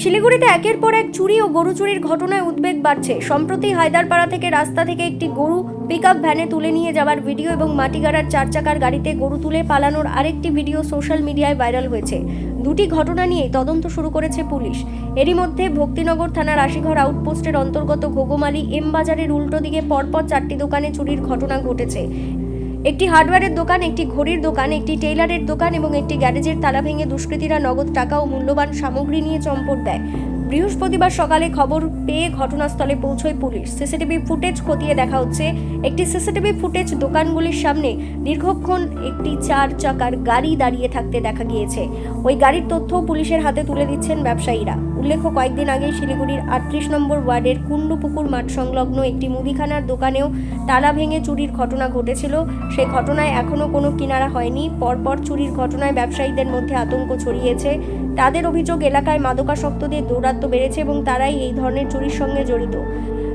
শিলিগুড়িতে একের পর এক চুরি ও গরু চুরির ঘটনায় উদ্বেগ বাড়ছে। সম্প্রতি হায়দারপাড়া থেকে রাস্তা থেকে একটি গরু পিকআপ ভ্যানে তুলে নিয়ে যাওয়ার ভিডিও এবং মাটিগাড়ার 4 চাকার গাড়িতে গরু তুলে পালানোর আরেকটি ভিডিও সোশ্যাল মিডিয়ায় ভাইরাল হয়েছে। দুটি ঘটনা নিয়েই তদন্ত শুরু করেছে পুলিশ। এরই মধ্যে ভক্তিনগর থানার আশিঘর আউটপোস্টের অন্তর্গত ঘোগমালি এম বাজারের উল্টো দিকে পরপর 4টি দোকানে চুরির ঘটনা ঘটেছে। একটি হার্ডওয়্যারের দোকান, একটি ঘড়ির দোকান, একটি টেইলারের দোকান এবং একটি গ্যারেজের তালা ভেঙে দুষ্কৃতীরা নগদ টাকা ও মূল্যবান সামগ্রী নিয়ে চম্পট দেয়। বৃহস্পতিবার সকালে খবর পেয়ে ঘটনাস্থলে পৌঁছয় পুলিশ। সিসিটিভি ফুটেজ খতিয়ে দেখা হচ্ছে। একটি সিসিটিভি ফুটেজ দোকানগুলির সামনে দীর্ঘক্ষণ একটি 4 চাকার গাড়ি দাঁড়িয়ে থাকতে দেখা গিয়েছে। ওই গাড়ির তথ্য পুলিশের হাতে তুলে দিচ্ছেন ব্যবসায়ীরা। উল্লেখ্য, কয়েকদিন আগে শিলিগুড়ির 38 নম্বর ওয়ার্ডের কুণ্ডুপুকুর মাঠ সংলগ্ন একটি মুদিখানার দোকানেও তালা ভেঙে চুরির ঘটনা ঘটেছিল। সেই ঘটনায় এখনও কোনো কিনারা হয়নি। পরপর চুরির ঘটনায় ব্যবসায়ীদের মধ্যে আতঙ্ক ছড়িয়েছে। তাদের অভিযোগ, এলাকায় মাদকাসক্তদের দৌরাত্ম্য বেড়েছে এবং তারাই এই ধরনের চুরির সঙ্গে জড়িত।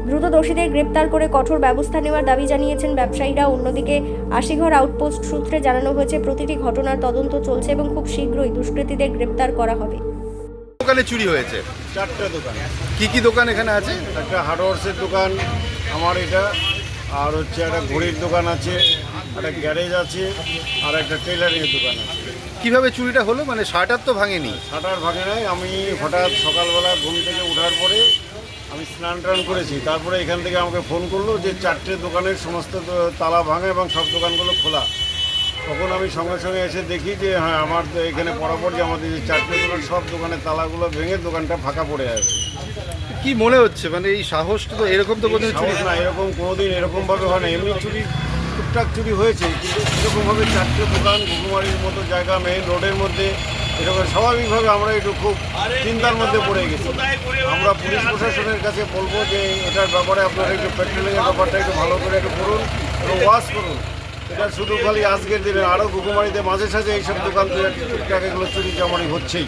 দ্রুত দোষীদের গ্রেপ্তার করে কঠোর ব্যবস্থা নেওয়ার দাবি জানিয়েছেন ব্যবসায়ীরা। অন্যদিকে আশিঘর আউটপোস্ট সূত্রে জানানো হয়েছে, প্রতিটি ঘটনার তদন্ত চলছে এবং খুব শীঘ্রই দুষ্কৃতীদের গ্রেপ্তার করা হবে। দোকানে চুরি হয়েছে? 4টা দোকান। কি দোকান এখানে আছে? একটা হার্ডওয়ার্সের দোকান আমার এটা, আর হচ্ছে একটা ঘড়ির দোকান আছে, একটা গ্যারেজ আছে, আর একটা টেইলারিংয়ের দোকান আছে। কিভাবে চুরিটা হলো? মানে শাটার তো ভাঙেনি। শাটার ভাঙে নাই। আমি হঠাৎ সকালবেলা ঘুম থেকে ওঠার পরে আমি স্নান টান করেছি, তারপরে এখান থেকে আমাকে ফোন করলো যে 4টে দোকানের সমস্ত তালা ভাঙা এবং সব দোকানগুলো খোলা। তখন আমি সঙ্গে সঙ্গে এসে দেখি যে হ্যাঁ, আমার তো এখানে পরপর যে আমাদের যে 4টে দোকান, সব দোকানের তালাগুলো ভেঙে দোকানটা ফাঁকা পড়ে আছে। কি মনে হচ্ছে, মানে এই সাহসটা তো এরকম তো কোনোদিন চুরি সাহস না, এরকম কোনোদিন এরকমভাবে হয় না। এমনি চুরি টুকটাক চুরি হয়েছে, কিন্তু এরকমভাবে 4টে দোকান ঘুঘুমারির মতো জায়গা, মেইন রোডের মধ্যে, এরকম স্বাভাবিকভাবে আমরা একটু খুব চিন্তার মধ্যে পড়ে গেছি। আমরা পুলিশ প্রশাসনের কাছে বলবো যে এটার ব্যাপারে আপনারা একটু পেট্রোলিংয়ের ব্যাপারটা একটু ভালো করে একটু করুন এবং ওয়াশ করুন। এটা শুধু খালি আজকের দিনে, আরও ঘুঘুমারিতে মাঝে সাঝে এইসব দোকান টুকটাক এগুলো চুরি চামারি হচ্ছেই।